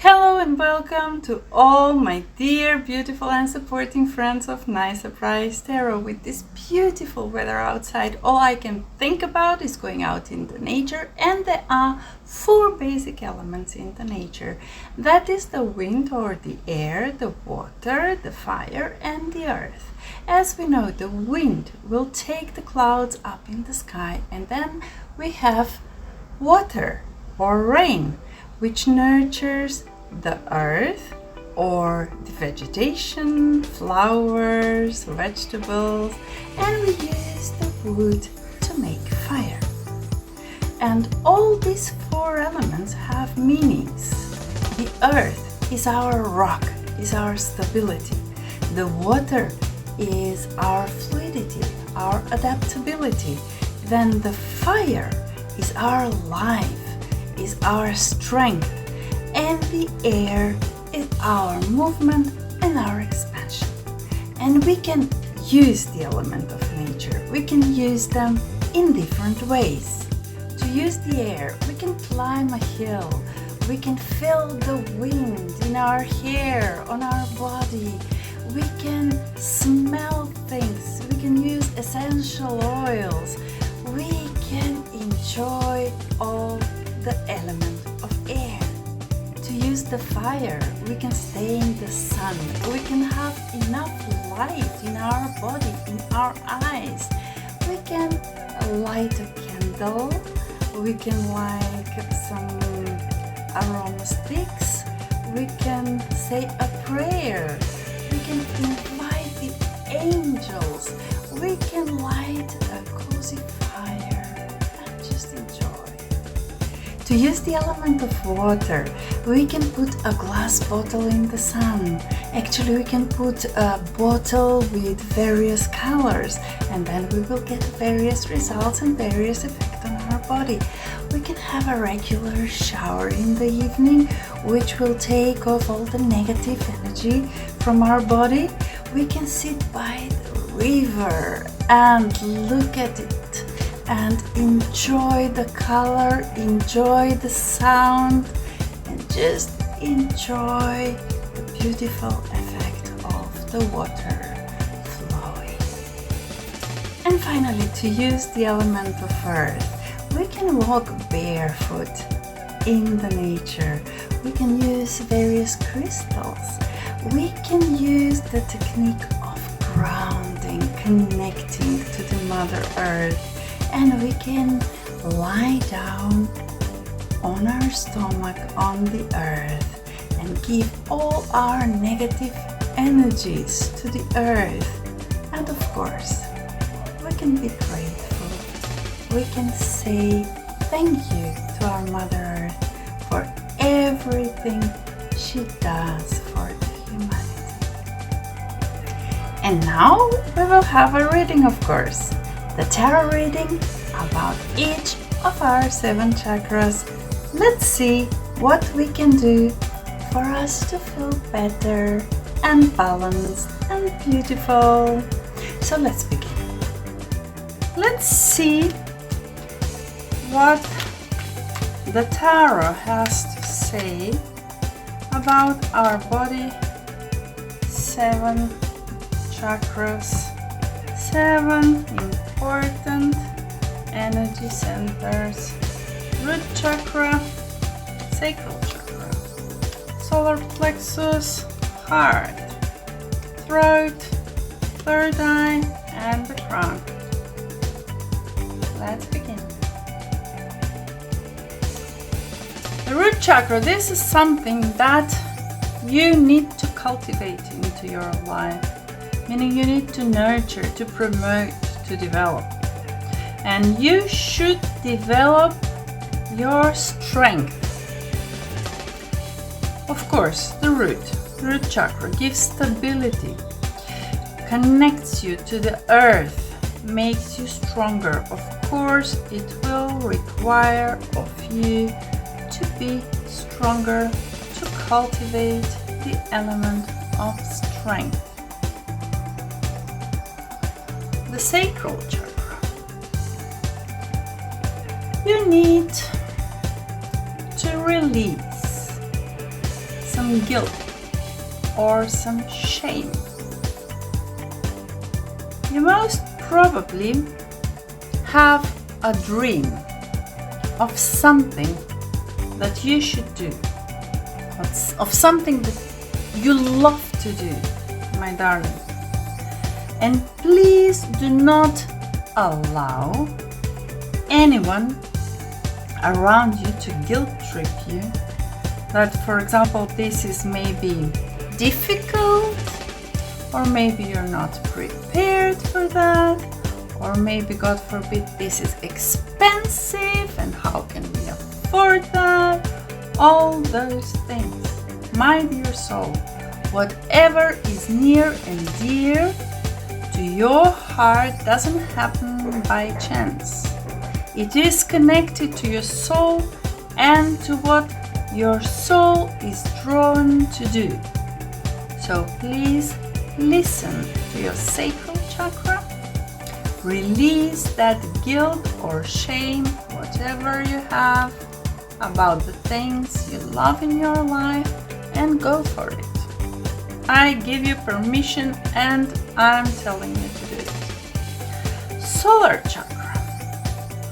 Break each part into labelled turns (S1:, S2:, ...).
S1: Hello and welcome to all my dear, beautiful and supporting friends of Nice Surprise Tarot. With this beautiful weather outside, all I can think about is going out in the nature, and there are four basic elements in the nature. That is the wind or the air, the water, the fire and the earth. As we know, the wind will take the clouds up in the sky, and then we have water or rain, which nurtures the earth or the vegetation, flowers, vegetables, and we use the wood to make fire. And all these four elements have meanings. The earth is our rock, is our stability. The water is our fluidity, our adaptability. Then the fire is our life, is our strength, and the air is our movement and our expansion. And we can use the element of nature. We can use them in different ways. To use the air, we can climb a hill. We can feel the wind in our hair, on our body. We can smell things. We can use essential oils. We can enjoy all the element of air. To use the fire, we can stay in the sun. We can have enough light in our body, in our eyes. We can light a candle. We can light some aroma sticks. We can say a prayer. We can invite the angels. We can light a cozy fire and just enjoy. To use the element of water, we can put a glass bottle in the sun. Actually, we can put a bottle with various colors, and then we will get various results and various effects on our body. We can have a regular shower in the evening, which will take off all the negative energy from our body. We can sit by the river and look at it and enjoy the color, enjoy the sound, and just enjoy the beautiful effect of the water flowing. And finally, to use the element of earth, we can walk barefoot in the nature. We can use various crystals. We can use the technique of grounding, connecting to the Mother Earth. And we can lie down on our stomach on the earth and give all our negative energies to the earth. And of course, we can be grateful. We can say thank you to our Mother Earth for everything she does for the humanity. And now we will have a reading, of course. The tarot reading about each of our 7 chakras. Let's see what we can do for us to feel better and balanced and beautiful. So let's begin. Let's see what the tarot has to say about our body. 7 chakras, 7 important energy centers: root chakra, sacral chakra, solar plexus, heart, throat, third eye, and the crown. Let's begin. The root chakra, this is something that you need to cultivate into your life. Meaning you need to nurture, to promote, to develop. And you should develop your strength. Of course, the root chakra gives stability, connects you to the earth, makes you stronger. Of course, it will require of you to be stronger, to cultivate the element of strength. The sacral chakra. You need to release guilt or some shame. You most probably have a dream of something that you should do, of something that you love to do, my darling. And please do not allow anyone around you to guilt trip you that, for example, this is maybe difficult, or maybe you're not prepared for that, or maybe, God forbid, this is expensive and how can we afford that? All those things. My dear soul, whatever is near and dear to your heart doesn't happen by chance. It is connected to your soul and to what your soul is drawn to do. So please listen to your sacral chakra. Release that guilt or shame, whatever you have, about the things you love in your life, and go for it. I give you permission and I'm telling you to do it. Solar chakra.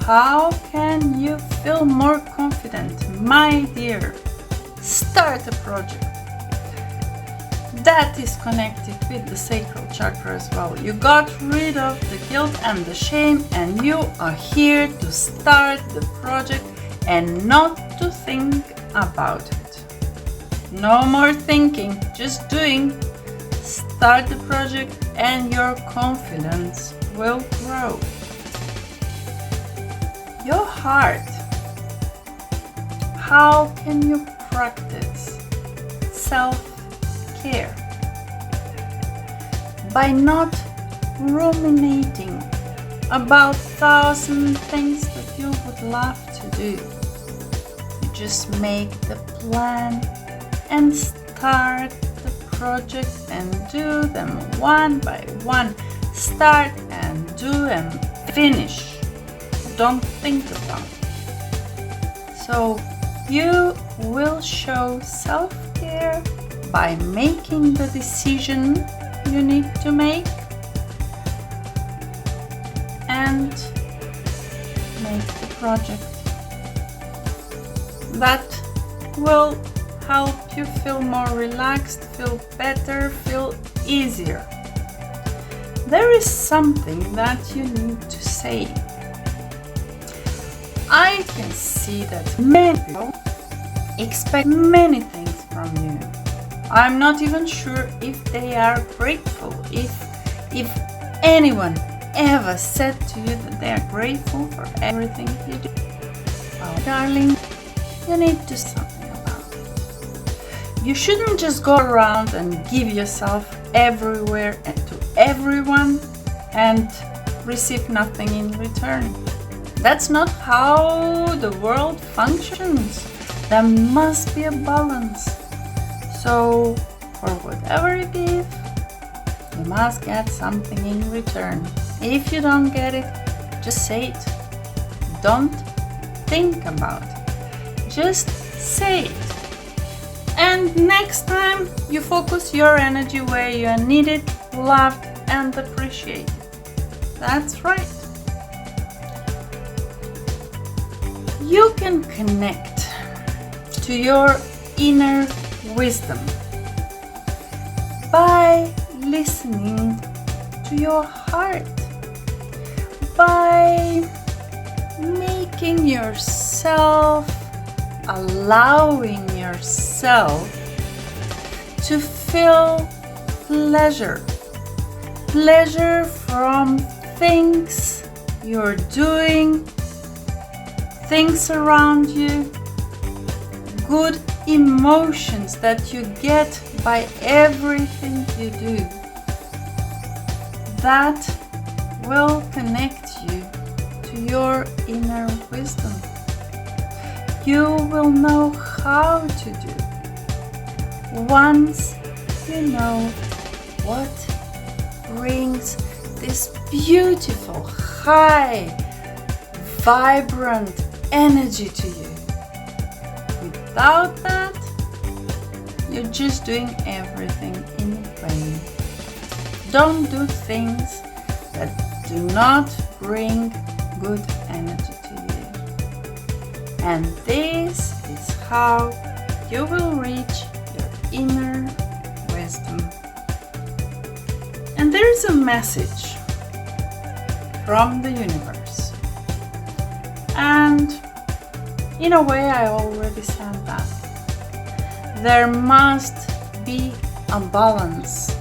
S1: How can you feel more confident, my dear? Start a project that is connected with the sacral chakra as well. You got rid of the guilt and the shame, and you are here to start the project and not to think about it. No more thinking, just doing. Start the project and your confidence will grow. Your heart. How can you practice self-care? By not ruminating about 1,000 things that you would love to do. You just make the plan and start the project and do them one by one. Start and do and finish. Don't think about it. So you will show self-care by making the decision you need to make and make the project. That will help you feel more relaxed, feel better, feel easier. There is something that you need to say. I can see that many people expect many things from you. I'm not even sure if they are grateful, if anyone ever said to you that they are grateful for everything you do. Well, darling, you need to do something about it. You shouldn't just go around and give yourself everywhere and to everyone and receive nothing in return. That's not how the world functions. There must be a balance. So, for whatever you give, you must get something in return. If you don't get it, just say it. Don't think about it. Just say it. And next time, you focus your energy where you are needed, loved, and appreciated. That's right. You can connect to your inner wisdom by listening to your heart, by making yourself, allowing yourself to feel pleasure from things you're doing, things around you, good emotions that you get by everything you do. That will connect you to your inner wisdom. You will know how to do. Once you know what brings this beautiful, high, vibrant energy to you. Without that, You're just doing everything in vain. Don't do things that do not bring good energy to you. And this is how you will reach your inner wisdom. And there is a message from the universe. And in a way, I already said that. There must be a balance.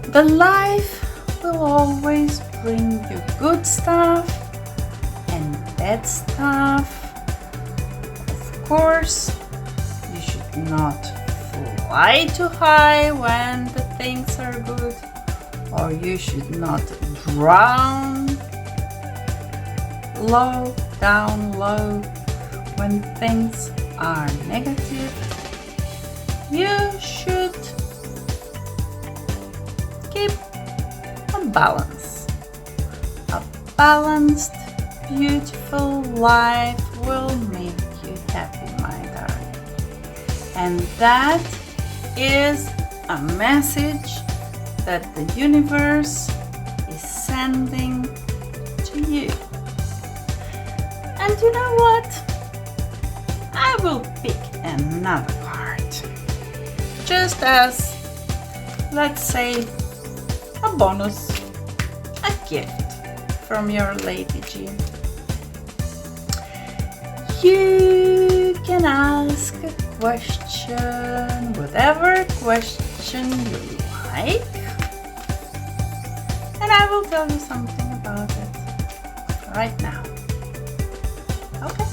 S1: The life will always bring you good stuff and bad stuff. Of course, you should not fly too high when the things are good, or you should not drown low, down low when things are negative. You should keep a balance. A balanced, beautiful life will make you happy, my darling. And that is a message that the universe is sending to you. And you know what? I will pick another card. Just as, let's say, a bonus, a gift from your Lady G. You can ask a question, whatever question you like, and I will tell you something about it right now. Okay?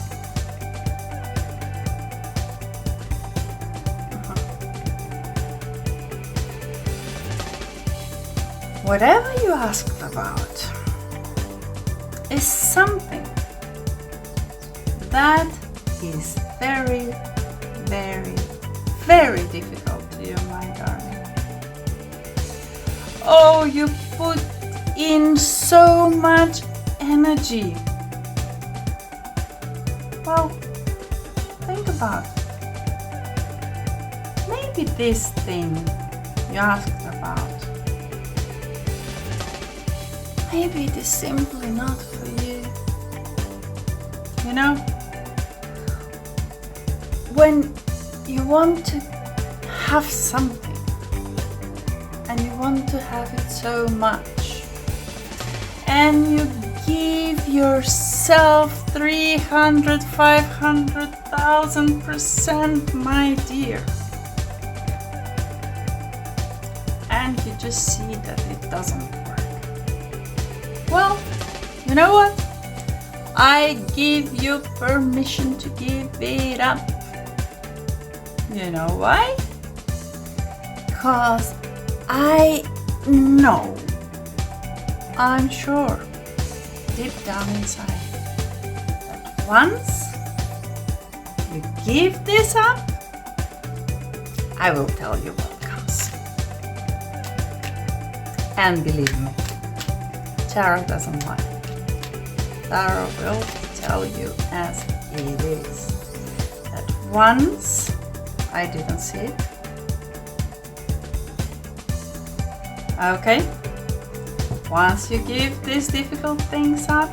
S1: Whatever you asked about is something that is very, very, very difficult to you, my darling. Oh, you put in so much energy. Well, think about it. Maybe this thing you asked about, maybe it is simply not for you. You know, when you want to have something and you want to have it so much, and you give yourself 300, 500,000%, my dear, and you just see that it doesn't work. Well, you know what? I give you permission to give it up. You know why? Because I know, I'm sure, deep down inside, that once you give this up, I will tell you what comes. And believe me, Tarot doesn't lie. Tarot will tell you as it is, that once I didn't see it. Okay? Once you give these difficult things up,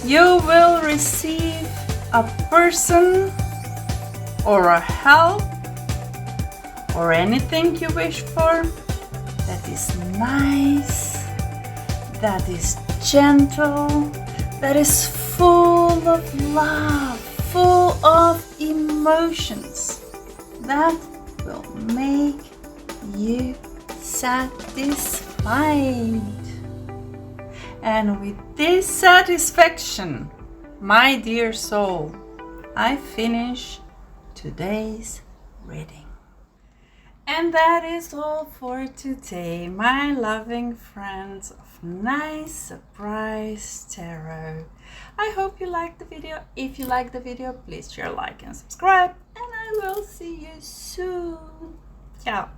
S1: you will receive a person or a help or anything you wish for that is nice, that is gentle, that is full of love, full of emotions, that will make you satisfied. And with this satisfaction, my dear soul, I finish today's reading. And that is all for today, my loving friends of Nice Surprise Tarot. I hope you liked the video. If you liked the video, please share, like and subscribe, and I will see you soon. Ciao.